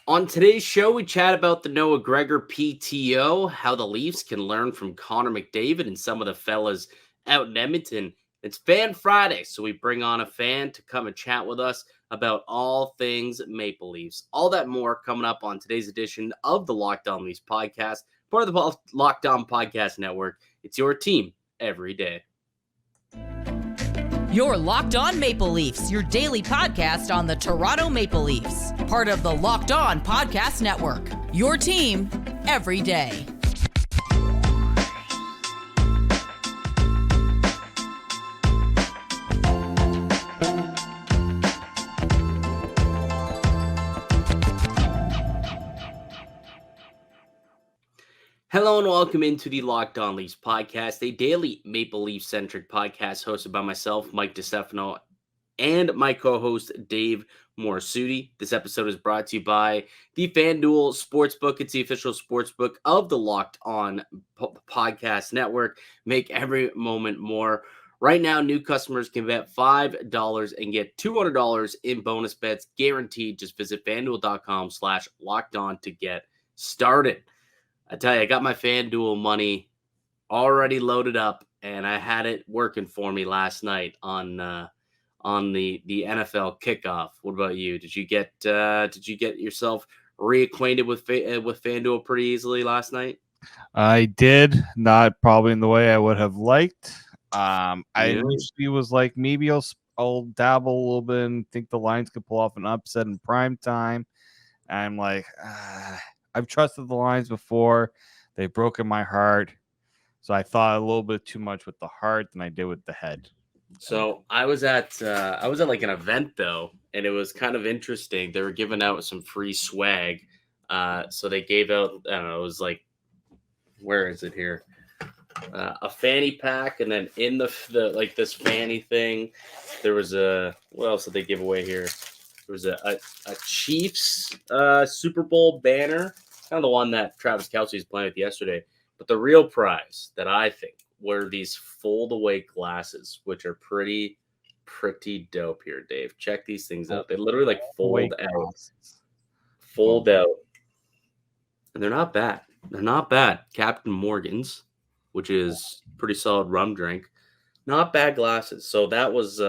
On today's show, we chat about the Noah Gregor PTO, how the Leafs can learn from Connor McDavid and some of the fellas out in Edmonton. It's Fan Friday, so we bring on a fan to come and chat with us about all things Maple Leafs. All that more coming up on today's edition of the Locked On Leafs podcast, part of the Locked On Podcast Network. It's your team every day. You're Locked On Maple Leafs, your daily podcast on the Toronto Maple Leafs. Part of the Locked On Podcast Network. Your team every day. Hello and welcome into the Locked On Leafs podcast, a daily Maple Leaf-centric podcast hosted by myself, Mike DiStefano, and my co-host, Dave Morassutti. This episode is brought to you by the FanDuel Sportsbook. It's the official sportsbook of the Locked On Podcast Network. Make every moment more. Right now, new customers can bet $5 and get $200 in bonus bets guaranteed. Just visit FanDuel.com/lockedon to get started. I tell you, I got my FanDuel money already loaded up, and I had it working for me last night on the NFL kickoff. What about you? Did you get yourself reacquainted with FanDuel pretty easily last night? I did, not probably in the way I would have liked. I initially was like, maybe I'll dabble a little bit and think the Lions could pull off an upset in prime time. And I'm like, I've trusted the Lions before. They've broken my heart. So I thought a little bit too much with the heart than I did with the head. So I was at like an event though, and it was kind of interesting. They were giving out some free swag. So they gave out, I don't know, it was like, where is it here? A fanny pack, and then in the like this fanny thing, there was what else did they give away here? There was a Chiefs Super Bowl banner, kind of the one that Travis Kelce was playing with yesterday. But the real prize that I think were these fold-away glasses, which are pretty dope here, Dave. Check these things out. They literally like fold out. And they're not bad. They're not bad. Captain Morgan's, which is pretty solid rum drink. Not bad glasses. So that was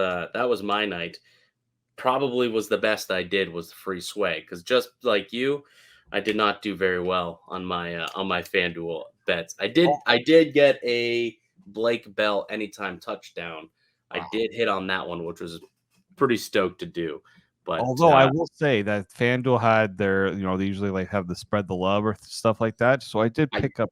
my night. Probably was the best I did was the free swag, because just like you, I did not do very well on my FanDuel bets. I did get a Blake Bell anytime touchdown. I did hit on that one, which was pretty stoked to do. But although I will say that FanDuel had their, they usually like have the spread the love or stuff like that. So I did pick up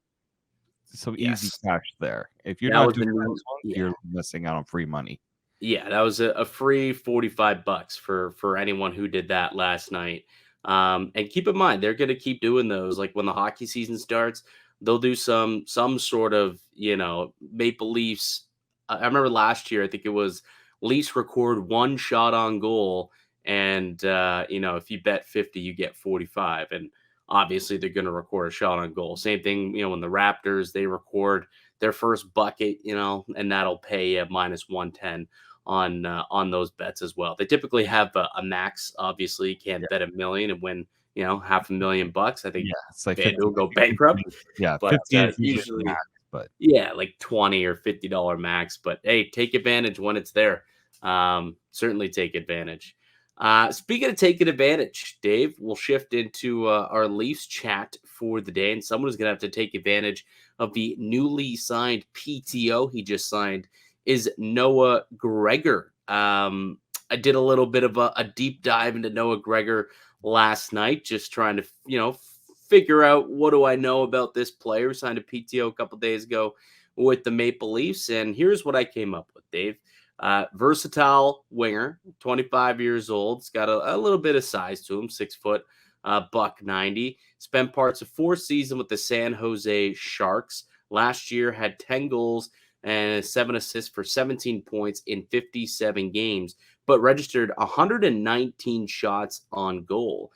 some easy cash there. If you're not doing that, you're missing out on free money. Yeah, that was a free $45 for anyone who did that last night. And keep in mind, they're going to keep doing those. Like when the hockey season starts, they'll do some sort of, Maple Leafs. I remember last year, I think it was Leafs record one shot on goal. And, if you bet 50, you get 45. And obviously they're going to record a shot on goal. Same thing, when the Raptors, they record their first bucket, and that'll pay minus 110 on those bets as well. They typically have a max. Obviously, you can't bet $1 million and win, $500,000. I think it's like FanDuel go bankrupt. Yeah, but 50 usually, max, but like $20 or $50 max. But hey, take advantage when it's there. Certainly take advantage. Speaking of taking advantage, Dave, we'll shift into our Leafs chat for the day, and someone who's going to have to take advantage of the newly signed PTO he just signed is Noah Gregor. I did a little bit of a deep dive into Noah Gregor last night, just trying to, figure out what do I know about this player who signed a PTO a couple days ago with the Maple Leafs. And here's what I came up with, Dave. Versatile winger, 25 years old. He's got a little bit of size to him, 6 foot, $190. Spent parts of 4 seasons with the San Jose Sharks. Last year had 10 goals and 7 assists for 17 points in 57 games, but registered 119 shots on goal.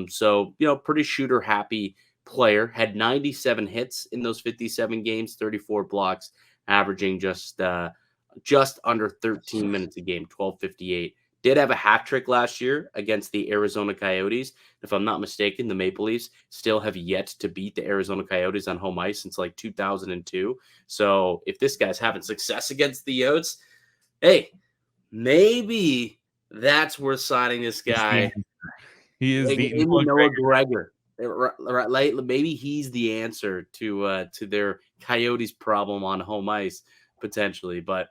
So, pretty shooter happy player. Had 97 hits in those 57 games, 34 blocks, averaging just under 13 minutes a game, 12.58 did have a hat trick last year against the Arizona Coyotes. If I'm not mistaken, the Maple Leafs still have yet to beat the Arizona Coyotes on home ice since like 2002. So if this guy's having success against the Yotes, hey, maybe that's worth signing this guy. He is the Noah Gregor. Right, maybe he's the answer to their Coyotes problem on home ice potentially. But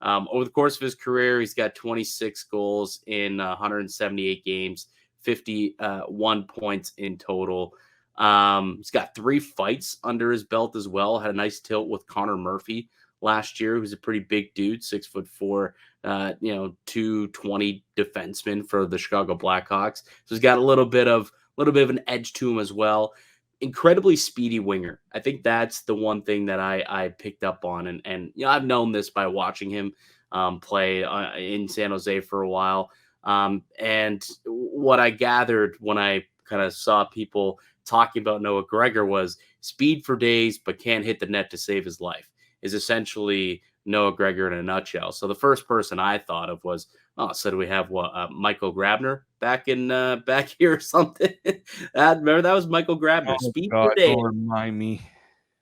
over the course of his career, he's got 26 goals in 178 games, 51 points in total. He's got 3 fights under his belt as well. Had a nice tilt with Connor Murphy last year, who's a pretty big dude, 6'4", 220 defenseman for the Chicago Blackhawks. So he's got a little bit of an edge to him as well. Incredibly speedy winger. I think that's the one thing that I picked up on, and I've known this by watching him play in San Jose for a while. And what I gathered when I kind of saw people talking about Noah Gregor was speed for days, but can't hit the net to save his life, is essentially Noah Gregor in a nutshell. So the first person I thought of was, so do we have Michael Grabner back here or something? Remember that was Michael Grabner. Speed for days. Don't remind me.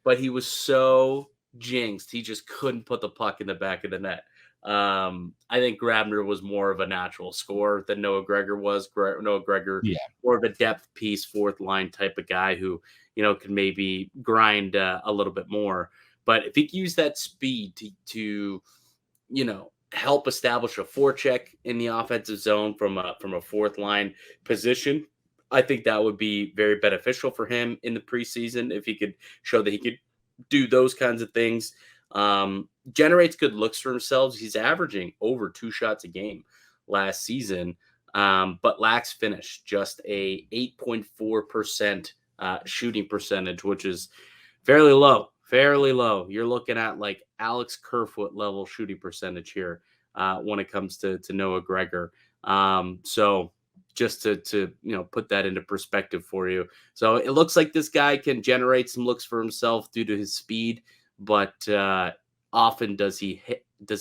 But he was so jinxed, he just couldn't put the puck in the back of the net. I think Grabner was more of a natural scorer than Noah Gregor was. Noah Gregor, more of a depth piece, fourth line type of guy who, can maybe grind a little bit more. But if he could use that speed to help establish a forecheck in the offensive zone from a fourth line position, I think that would be very beneficial for him in the preseason if he could show that he could do those kinds of things. Generates good looks for himself. He's averaging over 2 shots a game last season, but lacks finish, just a 8.4% shooting percentage, which is fairly low. You're looking at like Alex Kerfoot level shooting percentage here when it comes to Noah Gregor. So just to put that into perspective for you. So it looks like this guy can generate some looks for himself due to his speed, but often does he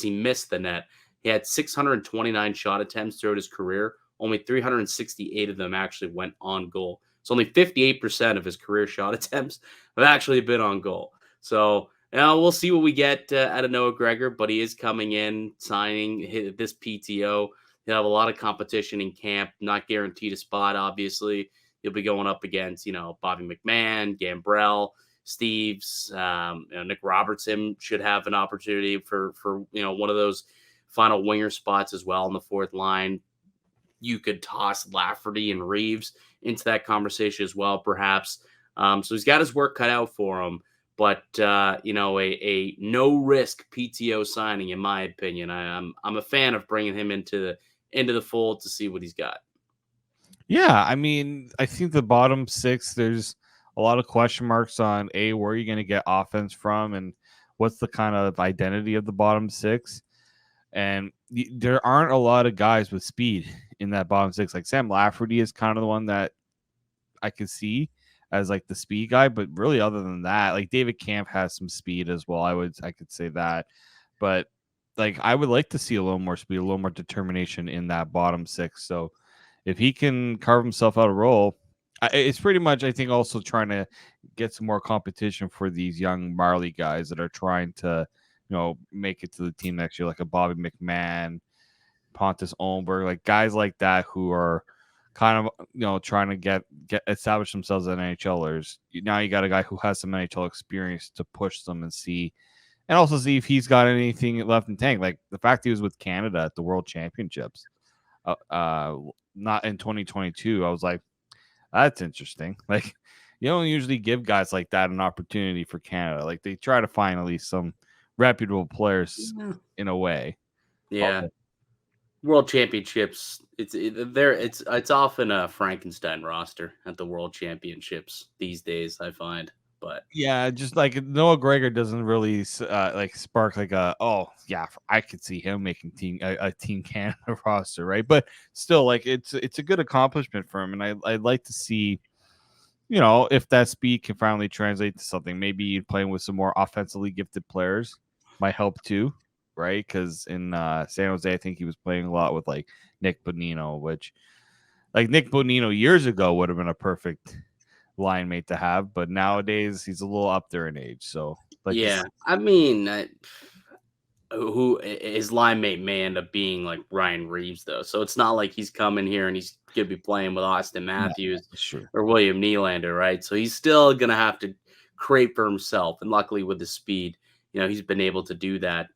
miss the net. He had 629 shot attempts throughout his career. Only 368 of them actually went on goal. So only 58% of his career shot attempts have actually been on goal. So we'll see what we get out of Noah Gregor, but he is coming in, signing this PTO. He'll have a lot of competition in camp, not guaranteed a spot, obviously. He'll be going up against, Bobby McMahon, Gambrell, Steves, Nick Robertson should have an opportunity for one of those final winger spots as well in the fourth line. You could toss Lafferty and Reeves into that conversation as well, perhaps. So he's got his work cut out for him. But a no risk PTO signing, in my opinion. I'm a fan of bringing him into the fold to see what he's got. Yeah, I mean, I think the bottom 6, there's a lot of question marks on where are you going to get offense from, and what's the kind of identity of the bottom 6. And there aren't a lot of guys with speed in that bottom 6. Like Sam Lafferty is kind of the one that I could see as like the speed guy, but really other than that, like David Kampf has some speed as well. I could say that, but like I would like to see a little more speed, a little more determination in that bottom 6. So if he can carve himself out a role, it's pretty much, I think, also trying to get some more competition for these young Marley guys that are trying to, make it to the team next year, like a Bobby McMahon, Pontus Olmberg, like guys like that who are kind of, trying to get establish themselves as NHLers. Now you got a guy who has some NHL experience to push them and see if he's got anything left in tank. Like the fact he was with Canada at the World Championships, not in 2022. I was like, that's interesting. Like you don't usually give guys like that an opportunity for Canada. Like they try to find at least some reputable players in a way. Yeah. World Championships, it's often a Frankenstein roster at the World Championships these days, I find. But yeah, just like Noah Gregor doesn't really like spark like I could see him making a Team Canada roster, right? But still, like it's a good accomplishment for him, and I'd like to see, if that speed can finally translate to something. Maybe playing with some more offensively gifted players might help too, right? Because in San Jose, I think he was playing a lot with like Nick Bonino, which like Nick Bonino years ago would have been a perfect line mate to have, but nowadays he's a little up there in age. So like, Yeah, I mean, who his line mate may end up being like Ryan Reeves though, so it's not like he's coming here and he's gonna be playing with Austin Matthews sure. or William Nylander, right? So he's still gonna have to create for himself, and luckily with the speed, he's been able to do that,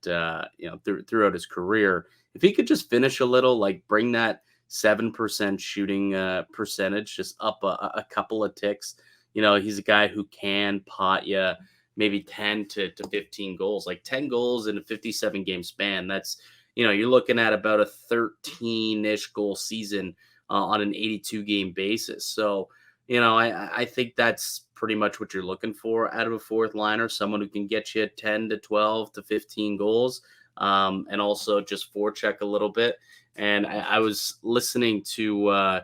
throughout his career. If he could just finish a little, like bring that 7% shooting percentage just up a couple of ticks, he's a guy who can pot you maybe 10 to 15 goals, like 10 goals in a 57 game span. That's, you're looking at about a 13-ish goal season on an 82 game basis. So, I think that's pretty much what you're looking for out of a fourth liner, someone who can get you 10 to 12 to 15 goals, and also just forecheck a little bit. And I was listening to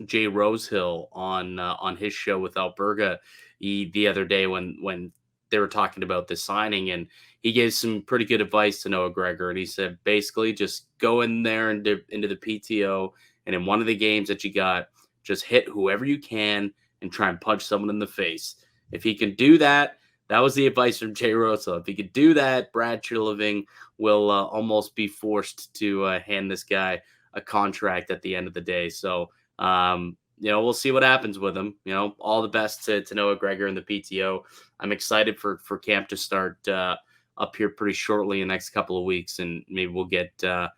Jay Rosehill on his show with Alberga the other day when they were talking about this signing, and he gave some pretty good advice to Noah Gregor, and he said basically just go in there into the PTO, and in one of the games that you got, just hit whoever you can and try and punch someone in the face. If he can do that, that was the advice from Jay Rosehill. If he could do that, Brad Treliving will almost be forced to hand this guy a contract at the end of the day. So, we'll see what happens with him. All the best to Noah Gregor and the PTO. I'm excited for camp to start up here pretty shortly in the next couple of weeks, and maybe we'll get a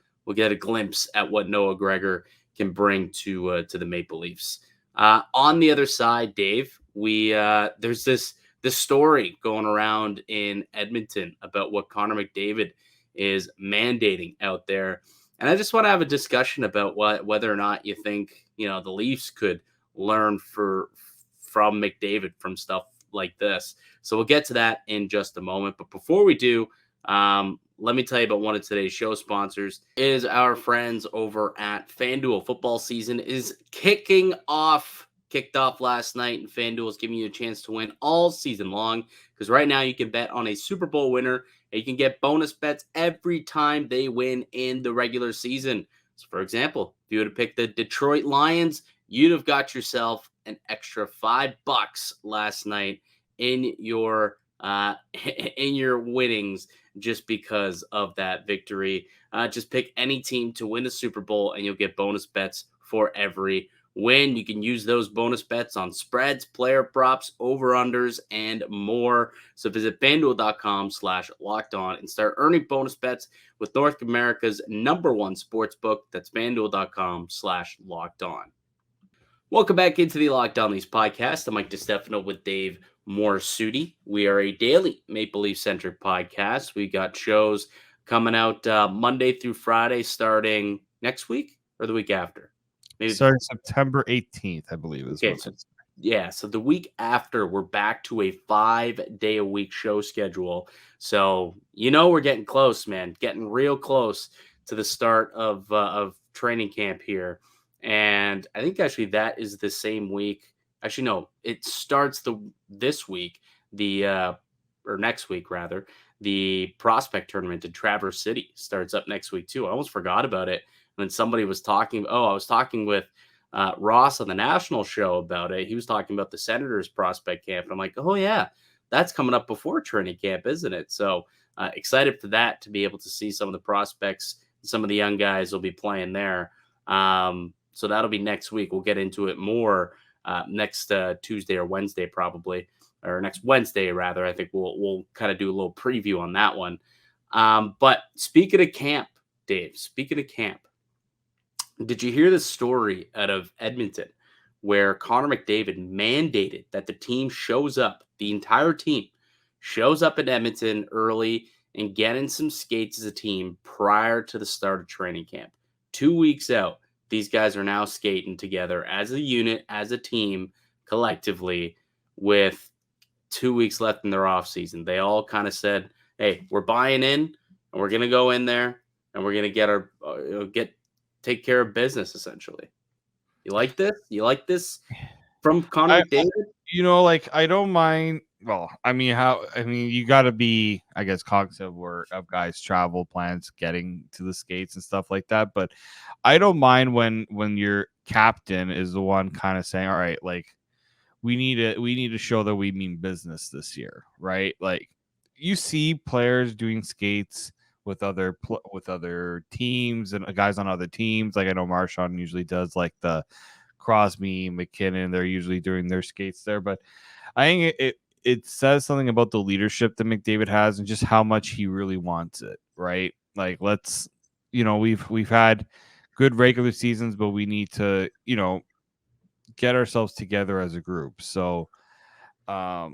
glimpse at what Noah Gregor can bring to the Maple Leafs. On the other side, Dave, there's this story going around in Edmonton about what Connor McDavid is mandating out there. And I just want to have a discussion about whether or not you think, the Leafs could learn from McDavid from stuff like this. So we'll get to that in just a moment. But before we do, let me tell you about one of today's show sponsors. It is our friends over at FanDuel. Football season is kicked off last night, and FanDuel is giving you a chance to win all season long, because right now you can bet on a Super Bowl winner, and you can get bonus bets every time they win in the regular season. So, for example, if you would have picked the Detroit Lions, you'd have got yourself an extra $5 last night in your winnings just because of that victory. Just pick any team to win the Super Bowl, and you'll get bonus bets for every win. You can use those bonus bets on spreads, player props, over-unders, and more. So visit FanDuel.com/lockedon and start earning bonus bets with North America's #1 sportsbook. That's FanDuel.com/lockedon. Welcome back into the Locked On Leafs podcast. I'm Mike DiStefano with Dave Morassutti. We are a daily Maple Leaf-centric podcast. We got shows coming out Monday through Friday starting next week or the week after. Maybe starting September 18th, I believe. Okay, so the week after, we're back to a 5-day-a-week show schedule. So, we're getting close, man. Getting real close to the start of training camp here. And I think actually that is the same week. Actually, no, it starts this week, or next week rather. The prospect tournament in Traverse City starts up next week too. I almost forgot about it when somebody was talking. I was talking with Ross on the national show about it. He was talking about the Senators prospect camp. And I'm like, oh yeah, that's coming up before training camp, isn't it? So excited for that, to be able to see some of the prospects. Some of the young guys will be playing there. So that'll be next week. We'll get into it more next Tuesday or Wednesday, probably, or next Wednesday, rather. I think we'll kind of do a little preview on that one. But speaking of camp, Dave, did you hear the story out of Edmonton where Connor McDavid mandated that the team the entire team shows up in Edmonton early and get in some skates as a team prior to the start of training camp? 2 weeks out, these guys are now skating together as a unit, as a team, collectively, with 2 weeks left in their offseason. They all kind of said, hey, we're buying in, and we're going to go in there, and we're going to take care of business, essentially. You like this? You like this from Connor McDavid? Like I don't mind. Well, I mean, you got to be, I guess, cognizant of guys' travel plans, getting to the skates and stuff like that. But I don't mind when your captain is the one kind of saying, "All right, like we need to show that we mean business this year," right? Like you see players doing skates with other teams and guys on other teams. Like I know Marchand usually does like the Crosby, McKinnon. They're usually doing their skates there, but I think it says something about the leadership that McDavid has and just how much he really wants it, right? Like let's, we've had good regular seasons, but we need to, get ourselves together as a group. So, my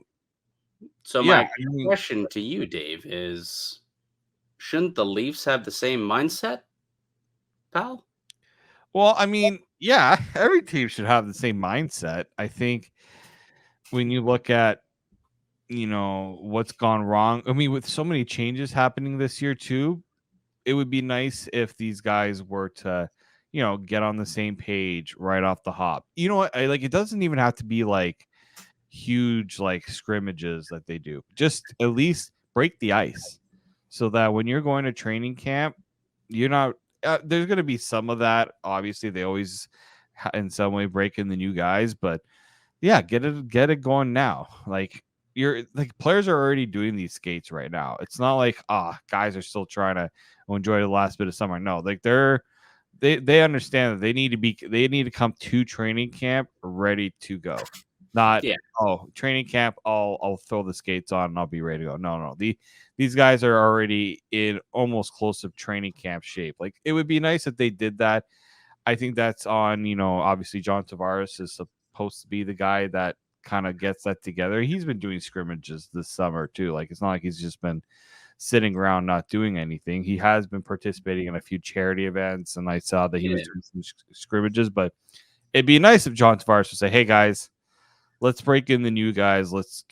question to you, Dave, is shouldn't the Leafs have the same mindset, pal? Well, I mean, yeah, every team should have the same mindset. I think when you look at, what's gone wrong, I mean, with so many changes happening this year too, it would be nice if these guys were to, get on the same page right off the hop. You know what? It doesn't even have to be like huge like scrimmages that they do. Just at least break the ice so that when you're going to training camp, you're not there's going to be some of that. Obviously, they always in some way break in the new guys, but yeah, get it going now. Like players are already doing these skates right now. It's not like guys are still trying to enjoy the last bit of summer. No, like they understand that they need to come to training camp ready to go. Not training camp. I'll throw the skates on and I'll be ready to go. No. These guys are already in almost close to training camp shape. Like it would be nice if they did that. I think that's on, obviously John Tavares is supposed to be the guy that kind of gets that together. He's been doing scrimmages this summer too. Like it's not like he's just been sitting around not doing anything. He has been participating in a few charity events, and I saw that he was doing some scrimmages. But it'd be nice if John Tavares would say, "Hey guys, let's break in the new guys. Let's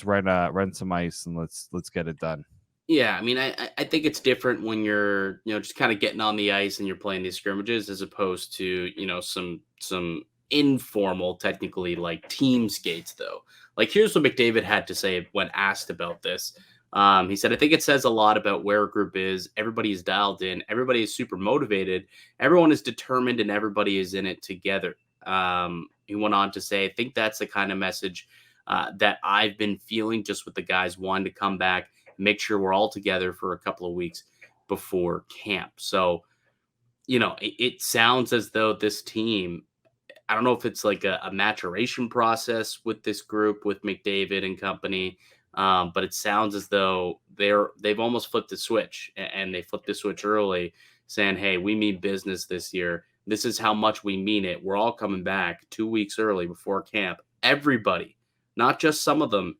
run some ice and let's get it done." Yeah, I mean, I think it's different when you're just kind of getting on the ice and you're playing these scrimmages as opposed to some informal, technically like team skates though. Like here's what McDavid had to say when asked about this. He said, "I think it says a lot about where a group is. Everybody is dialed in. Everybody is super motivated. Everyone is determined, and everybody is in it together." He went on to say, "I think that's the kind of message that I've been feeling just with the guys wanting to come back, make sure we're all together for a couple of weeks before camp." So, it sounds as though this team, I don't know if it's like a maturation process with this group, with McDavid and company, but it sounds as though they've almost flipped the switch, and they flipped the switch early, saying, "Hey, we mean business this year. This is how much we mean it. We're all coming back 2 weeks early before camp." Everybody, not just some of them,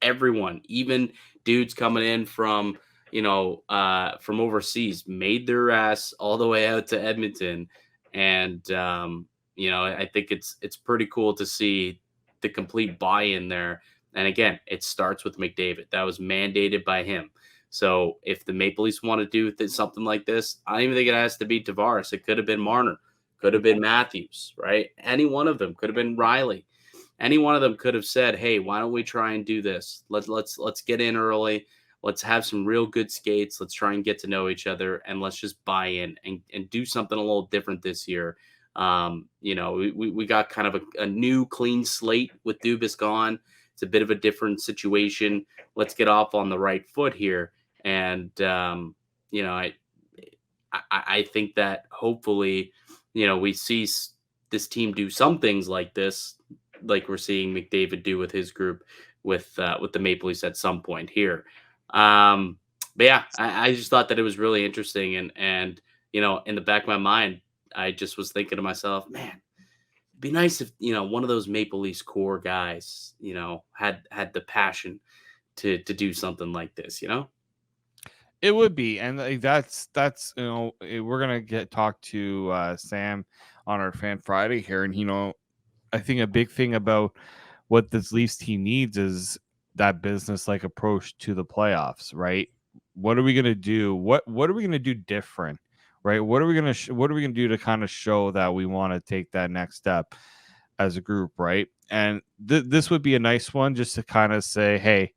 everyone, even dudes coming in from overseas, made their ass all the way out to Edmonton. And I think it's pretty cool to see the complete buy-in there. And again, it starts with McDavid. That was mandated by him. So if the Maple Leafs want to do something like this, I don't even think it has to be Tavares. It could have been Marner, could have been Matthews, right? Any one of them, could have been Riley. Any one of them could have said, "Hey, why don't we try and do this? Let's get in early. Let's have some real good skates. Let's try and get to know each other, and let's just buy in and do something a little different this year." We got kind of a new clean slate with Dubas gone. It's a bit of a different situation. Let's get off on the right foot here. And, I think that hopefully, we see this team do some things like this, like we're seeing McDavid do with his group with the Maple Leafs at some point here. But yeah, I just thought that it was really interesting. And in the back of my mind, I just was thinking to myself, man, it'd be nice if, one of those Maple Leafs core guys, had the passion to do something like this, It would be, and that's we're gonna talk to Sam on our Fan Friday here, and I think a big thing about what this Leafs team needs is that business-like approach to the playoffs, right? What are we gonna do? What are we gonna do different, right? What are we gonna do to kind of show that we want to take that next step? as a group, right? And this would be a nice one just to kind of say, hey,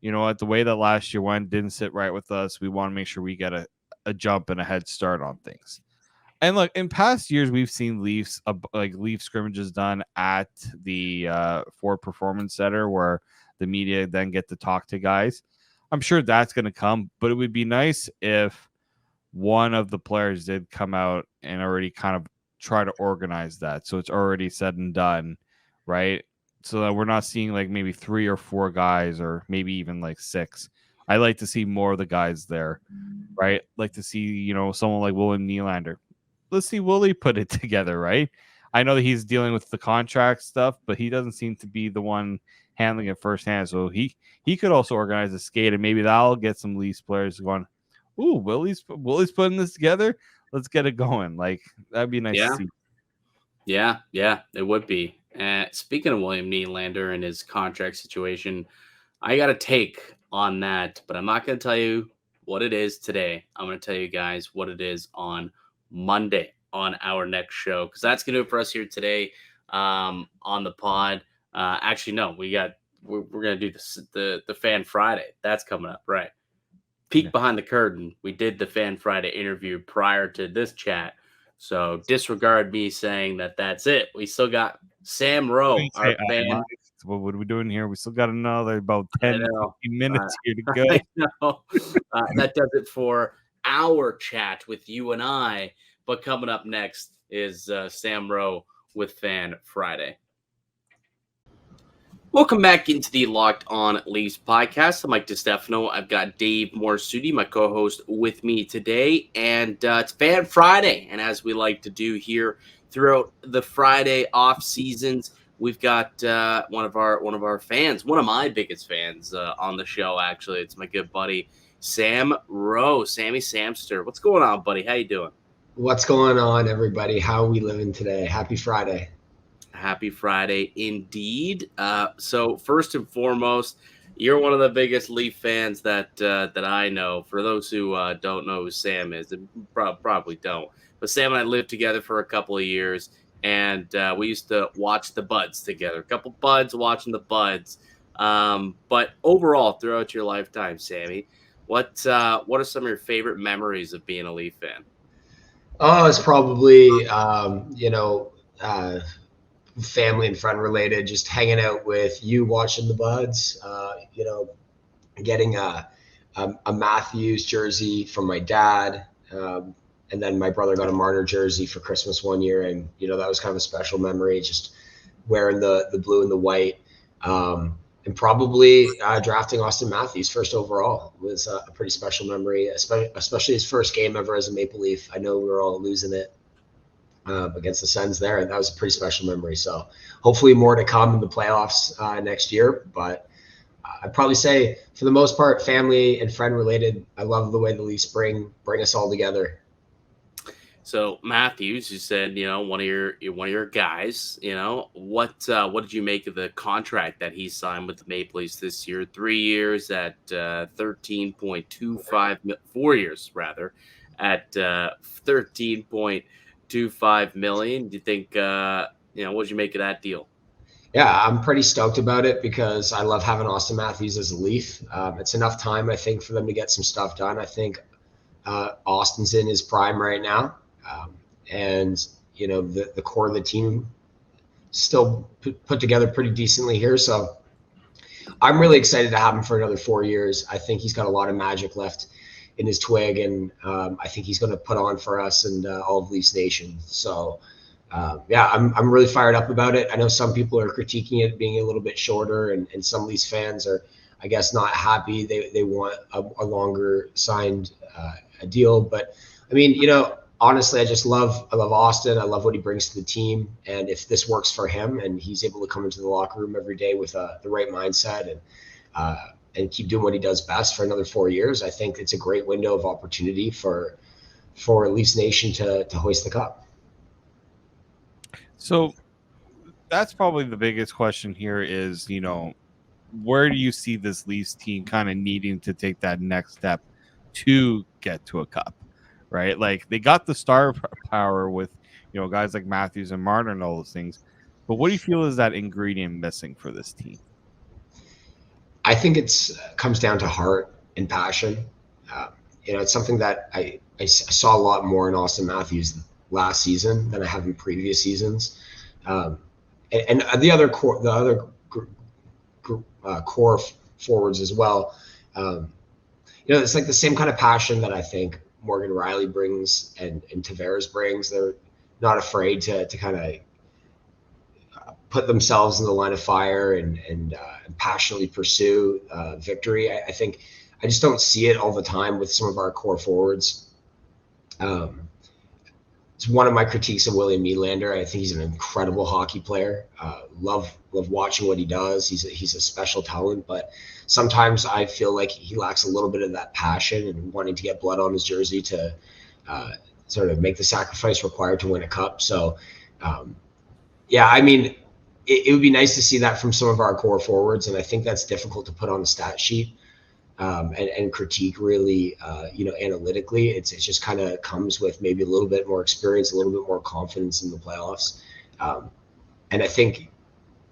you know what, the way that last year went didn't sit right with us. We want to make sure we get a jump and a head start on things. And look, in past years, we've seen Leafs Leaf scrimmages done at the Ford Performance Center where the media then get to talk to guys. I'm sure that's going to come, but it would be nice if one of the players did come out and already kind of try to organize that, so it's already said and done, right? So that we're not seeing like maybe 3 or 4 guys, or maybe even like 6. I like to see more of the guys there, right? Like to see, someone like William Nylander. Let's see Willie put it together, right? I know that he's dealing with the contract stuff, but he doesn't seem to be the one handling it firsthand. So he could also organize a skate, and maybe that'll get some Leafs players going, ooh, Willie's putting this together. Let's get it going. Like, that'd be nice to see. Yeah, it would be. Speaking of William Nylander and his contract situation, I got a take on that, but I'm not going to tell you what it is today. I'm going to tell you guys what it is on Monday on our next show, because that's going to do it for us here today on the pod. Actually, no, we're going to do the Fan Friday. That's coming up, right? Peek behind the curtain. We did the Fan Friday interview prior to this chat, so disregard me saying that that's it. We still got Sam Rowe, our fan. What are we doing here? We still got another about 10 minutes here to go. I know. That does it for our chat with you and I. But coming up next is Sam Rowe with Fan Friday. Welcome back into the Locked On Leafs podcast. I'm Mike DiStefano. I've got Dave Morassutti, my co-host, with me today. And it's Fan Friday. And as we like to do here throughout the Friday off seasons, we've got one of our fans, one of my biggest fans on the show, actually. It's my good buddy, Sam Rowe, Sammy Samster. What's going on, buddy? How you doing? What's going on, everybody? How are we living today? Happy Friday. Happy Friday indeed. So first and foremost, you're one of the biggest Leaf fans that I know. For those who don't know who Sam is, and probably don't, but Sam and I lived together for a couple of years, and we used to watch the Buds together. A couple Buds watching the Buds. But overall, throughout your lifetime, Sammy, what are some of your favorite memories of being a Leaf fan? Oh, it's probably family and friend related, just hanging out with you, watching the Buds, getting a Matthews jersey from my dad. And then my brother got a Marner jersey for Christmas one year. And, that was kind of a special memory, just wearing the blue and the white. And probably drafting Austin Matthews first overall was a pretty special memory, especially his first game ever as a Maple Leaf. I know we were all losing it against the Sens there, and that was a pretty special memory. So hopefully more to come in the playoffs next year. But I'd probably say, for the most part, family and friend related. I love the way the Leafs bring us all together. So Matthews, you said, one of your guys. What did you make of the contract that he signed with the Maple Leafs this year? 3 years at 13.25, 4 years rather, at 13.25 million. Do you think what did you make of that deal? Yeah, I'm pretty stoked about it because I love having Austin Matthews as a Leaf. It's enough time, I think, for them to get some stuff done. I think Austin's in his prime right now. And the core of the team still put together pretty decently here. So I'm really excited to have him for another 4 years. I think he's got a lot of magic left in his twig, and I think he's going to put on for us and all of Leafs Nation. So I'm really fired up about it. I know some people are critiquing it being a little bit shorter, and some Leafs fans are, I guess, not happy. They want a longer signed a deal. But I mean, honestly, I love Austin. I love what he brings to the team. And if this works for him and he's able to come into the locker room every day with the right mindset and keep doing what he does best for another 4 years, I think it's a great window of opportunity for Leafs Nation to hoist the cup. So that's probably the biggest question here is, where do you see this Leafs team kind of needing to take that next step to get to a cup? Right? Like, they got the star power with, guys like Matthews and Marner and all those things. But what do you feel is that ingredient missing for this team? I think comes down to heart and passion. It's something that I saw a lot more in Austin Matthews last season than I have in previous seasons. And the other core forwards as well. It's like the same kind of passion that I think Morgan Riley brings and Tavares brings. They're not afraid to kind of put themselves in the line of fire and passionately pursue victory. I think I just don't see it all the time with some of our core forwards. It's one of my critiques of William Nylander. I think he's an incredible hockey player. Love watching what he does. He's a special talent, but sometimes I feel like he lacks a little bit of that passion and wanting to get blood on his jersey to sort of make the sacrifice required to win a cup. So, I mean, it would be nice to see that from some of our core forwards, and I think that's difficult to put on the stat sheet and critique really, analytically. It just kind of comes with maybe a little bit more experience, a little bit more confidence in the playoffs, and I think,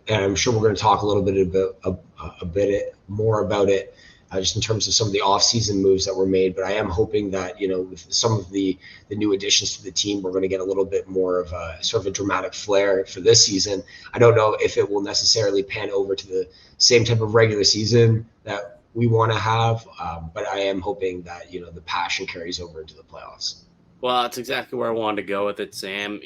and I'm sure we're going to talk a little bit about a bit more about it. Just in terms of some of the off-season moves that were made, but I am hoping that with some of the new additions to the team, we're going to get a little bit more of a sort of a dramatic flair for this season. I don't know if it will necessarily pan over to the same type of regular season that we want to have, but I am hoping that the passion carries over into the playoffs. Well, that's exactly where I wanted to go with it, Sam.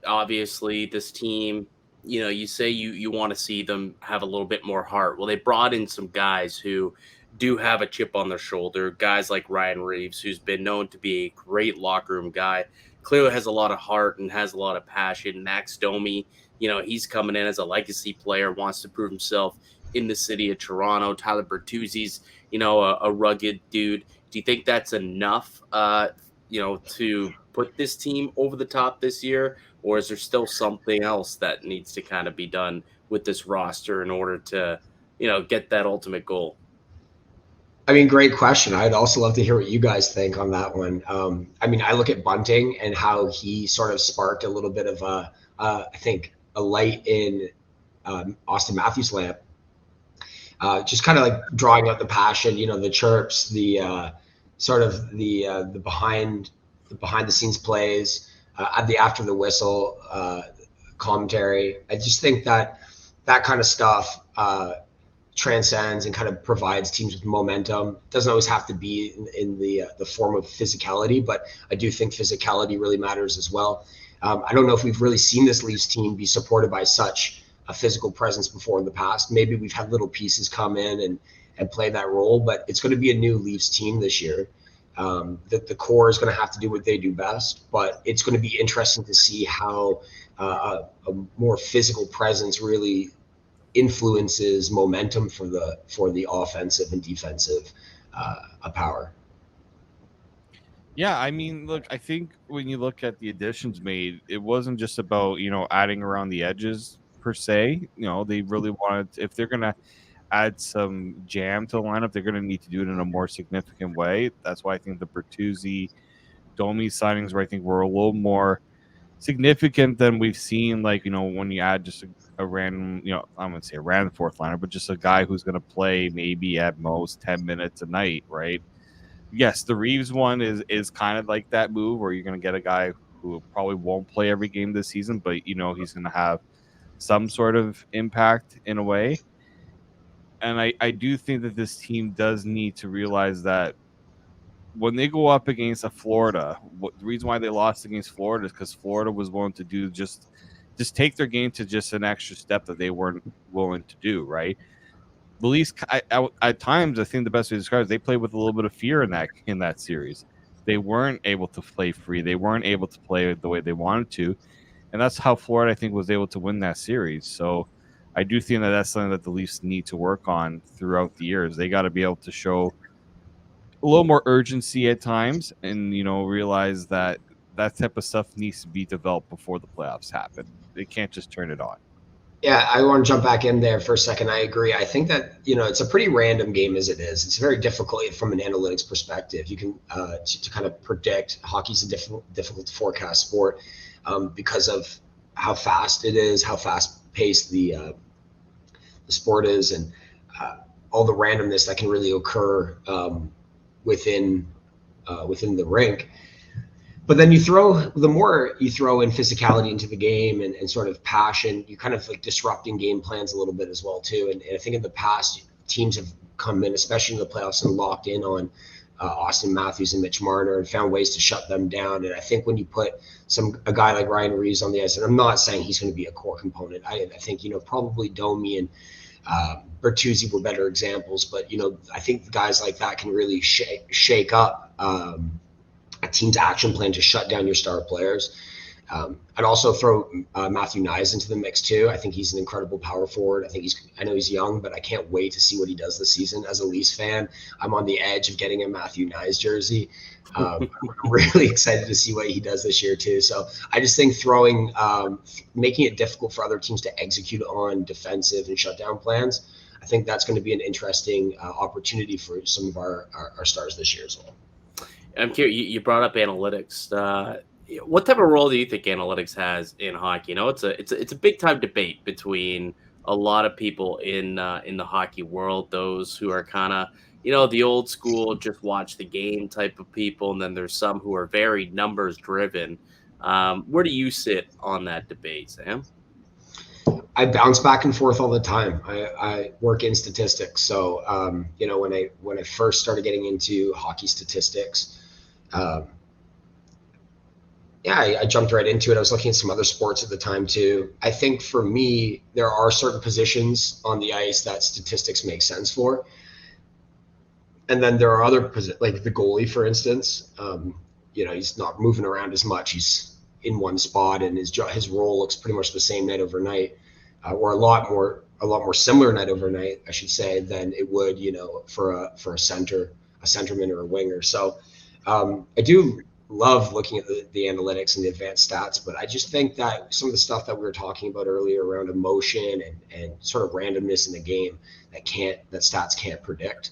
Obviously this team, you say you want to see them have a little bit more heart. Well, they brought in some guys who do have a chip on their shoulder, guys like Ryan Reeves, who's been known to be a great locker room guy, clearly has a lot of heart and has a lot of passion. Max Domi, he's coming in as a legacy player, wants to prove himself in the city of Toronto. Tyler Bertuzzi's, a rugged dude. Do you think that's enough, to put this team over the top this year? Or is there still something else that needs to kind of be done with this roster in order to, get that ultimate goal? I mean, great question. I'd also love to hear what you guys think on that one. I mean, I look at Bunting and how he sort of sparked a little bit of I think a light in Austin Matthews' lamp. Just kind of like drawing out the passion, the chirps, the sort of the behind the scenes plays, the after the whistle commentary. I just think that kind of stuff transcends and kind of provides teams with momentum. It doesn't always have to be in the form of physicality, but I do think physicality really matters as well. I don't know if we've really seen this Leafs team be supported by such a physical presence before in the past. Maybe we've had little pieces come in and play that role, but it's going to be a new Leafs team this year. The core is going to have to do what they do best, but it's going to be interesting to see how a more physical presence really influences momentum for the offensive and defensive power. Yeah, I mean, look, I think when you look at the additions made, it wasn't just about, adding around the edges per se. They really wanted, if they're going to add some jam to the lineup, they're going to need to do it in a more significant way. That's why I think the Bertuzzi, Domi signings were, I think, were a little more significant than we've seen, like, when you add just a random, I'm going to say a random fourth liner, but just a guy who's going to play maybe at most 10 minutes a night, right? Yes, the Reeves one is kind of like that move where you're going to get a guy who probably won't play every game this season, but, he's going to have some sort of impact in a way. And I do think that this team does need to realize that when they go up against a Florida, the reason why they lost against Florida is because Florida was willing to do just take their game to just an extra step that they weren't willing to do, right? The Leafs, at times, I think the best way to describe it is they played with a little bit of fear in that series. They weren't able to play free. They weren't able to play the way they wanted to. And that's how Florida, I think, was able to win that series. So I do think that that's something that the Leafs need to work on throughout the years. They got to be able to show a little more urgency at times and, realize that type of stuff needs to be developed before the playoffs happen. They can't just turn it on. Yeah, I want to jump back in there for a second. I agree. I think that, it's a pretty random game as it is. It's very difficult from an analytics perspective. You can to kind of predict. Hockey's a difficult to forecast sport because of how fast it is, how fast pace the sport is, and all the randomness that can really occur within the rink. But then the more you throw in physicality into the game and sort of passion, you're kind of like disrupting game plans a little bit as well too. And I think in the past, teams have come in, especially in the playoffs, and locked in on Austin Matthews and Mitch Marner and found ways to shut them down. And I think when you put a guy like Ryan Reeves on the ice, and I'm not saying he's going to be a core component. I think, probably Domi and Bertuzzi were better examples, but, I think guys like that can really shake up a team's action plan to shut down your star players. I'd also throw Matthew Knies into the mix too. I think he's an incredible power forward. I know he's young, but I can't wait to see what he does this season. As a Leafs fan, I'm on the edge of getting a Matthew Knies jersey. I'm really excited to see what he does this year too. So I just think making it difficult for other teams to execute on defensive and shutdown plans, I think that's going to be an interesting opportunity for some of our stars this year as well. I'm curious, you brought up analytics. What type of role do you think analytics has in hockey? It's a big time debate between a lot of people in the hockey world, those who are kind of, the old school, just watch the game type of people. And then there's some who are very numbers driven. Where do you sit on that debate, Sam? I bounce back and forth all the time. I work in statistics. So, when I first started getting into hockey statistics, I jumped right into it. I was looking at some other sports at the time too. I think for me, there are certain positions on the ice that statistics make sense for. And then there are other like the goalie, for instance. He's not moving around as much. He's in one spot, and his role looks pretty much the same night overnight, or a lot more similar night overnight, I should say, than it would, for a centerman or a winger. So I do love looking at the analytics and the advanced stats, but I just think that some of the stuff that we were talking about earlier around emotion and sort of randomness in the game that stats can't predict.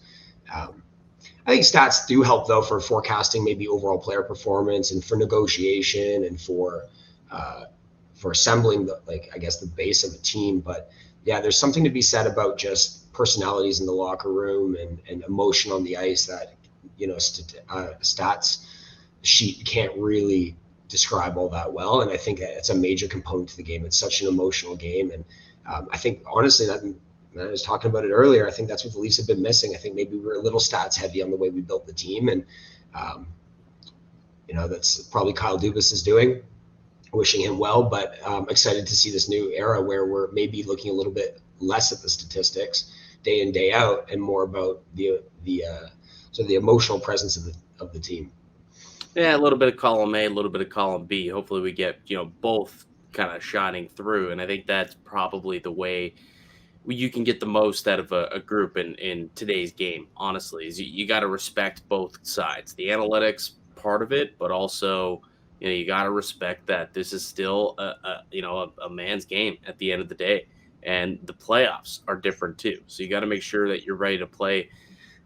I think stats do help though for forecasting maybe overall player performance and for negotiation and for assembling the base of a team. But yeah, there's something to be said about just personalities in the locker room and emotion on the ice that, stats sheet can't really describe all that well. And I think it's a major component to the game. It's such an emotional game. And I think honestly that I was talking about it earlier. I think that's what the Leafs have been missing. I think maybe we're a little stats heavy on the way we built the team. And, that's probably Kyle Dubas is doing, wishing him well, but excited to see this new era where we're maybe looking a little bit less at the statistics day in, day out, and more about the emotional presence of the team. Yeah, a little bit of column A, a little bit of column B. Hopefully we get, both kind of shining through. And I think that's probably the way you can get the most out of a group in today's game, honestly, is you got to respect both sides, the analytics part of it, but also, you got to respect that this is still a man's game at the end of the day. And the playoffs are different too. So you got to make sure that you're ready to play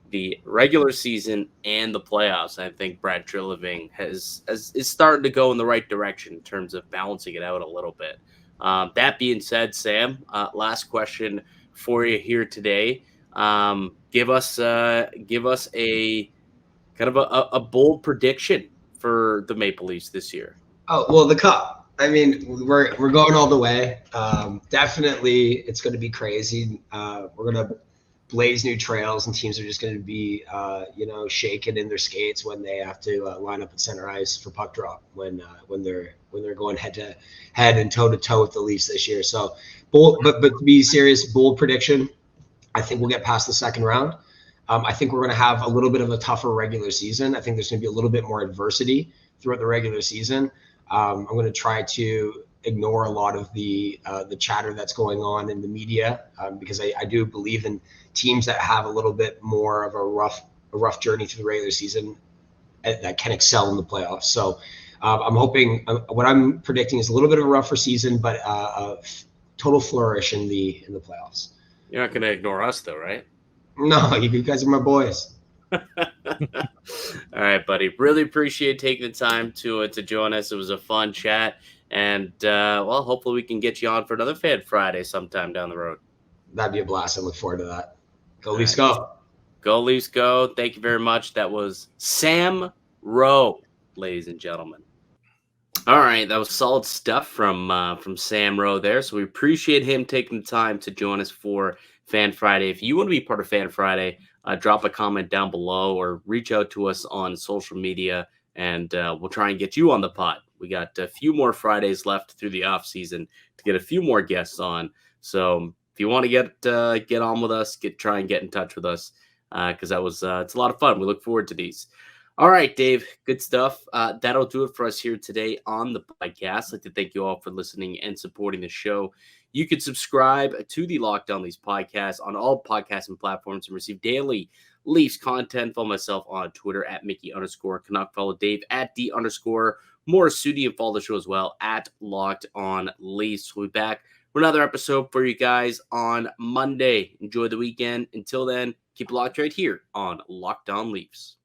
the regular season and the playoffs. I think Brad Treliving is starting to go in the right direction in terms of balancing it out a little bit. That being said, Sam, last question for you here today. Give us a kind of a bold prediction for the Maple Leafs this year. Oh, well, the Cup. I mean, we're going all the way. Definitely, it's going to be crazy. We're going to blaze new trails, and teams are just going to be, shaking in their skates when they have to line up at center ice for puck drop when they're going head to head and toe to toe with the Leafs this year. So, bold, but to be serious, bold prediction. I think we'll get past the second round. I think we're going to have a little bit of a tougher regular season. I think there's going to be a little bit more adversity throughout the regular season. I'm going to try to ignore a lot of the chatter that's going on in the media because I do believe in teams that have a little bit more of a rough journey through the regular season that can excel in the playoffs. So I'm hoping what I'm predicting is a little bit of a rougher season, but a total flourish in the playoffs. You're not going to ignore us though, right? No, you guys are my boys. All right, buddy. Really appreciate taking the time to join us. It was a fun chat. And, well, hopefully we can get you on for another Fan Friday sometime down the road. That'd be a blast. I look forward to that. Go Leafs, go. Go Leafs, go. Thank you very much. That was Sam Rowe, ladies and gentlemen. All right, that was solid stuff from Sam Rowe there. So we appreciate him taking the time to join us for Fan Friday. If you want to be part of Fan Friday, drop a comment down below or reach out to us on social media, and we'll try and get you on the pod. We got a few more Fridays left through the off season to get a few more guests on. So if you want to get on with us, try and get in touch with us because it's a lot of fun. We look forward to these. All right, Dave, good stuff. That'll do it for us here today on the podcast. I'd like to thank you all for listening and supporting the show. You can subscribe to the Locked On Leafs podcast on all podcasting platforms and receive daily Leafs content. Follow myself on Twitter at Mickey_Canuck. Follow Dave at D_Morassutti, and follow the show as well at Locked On Leafs. We'll be back for another episode for you guys on Monday. Enjoy the weekend. Until then, keep it locked right here on Locked On Leafs.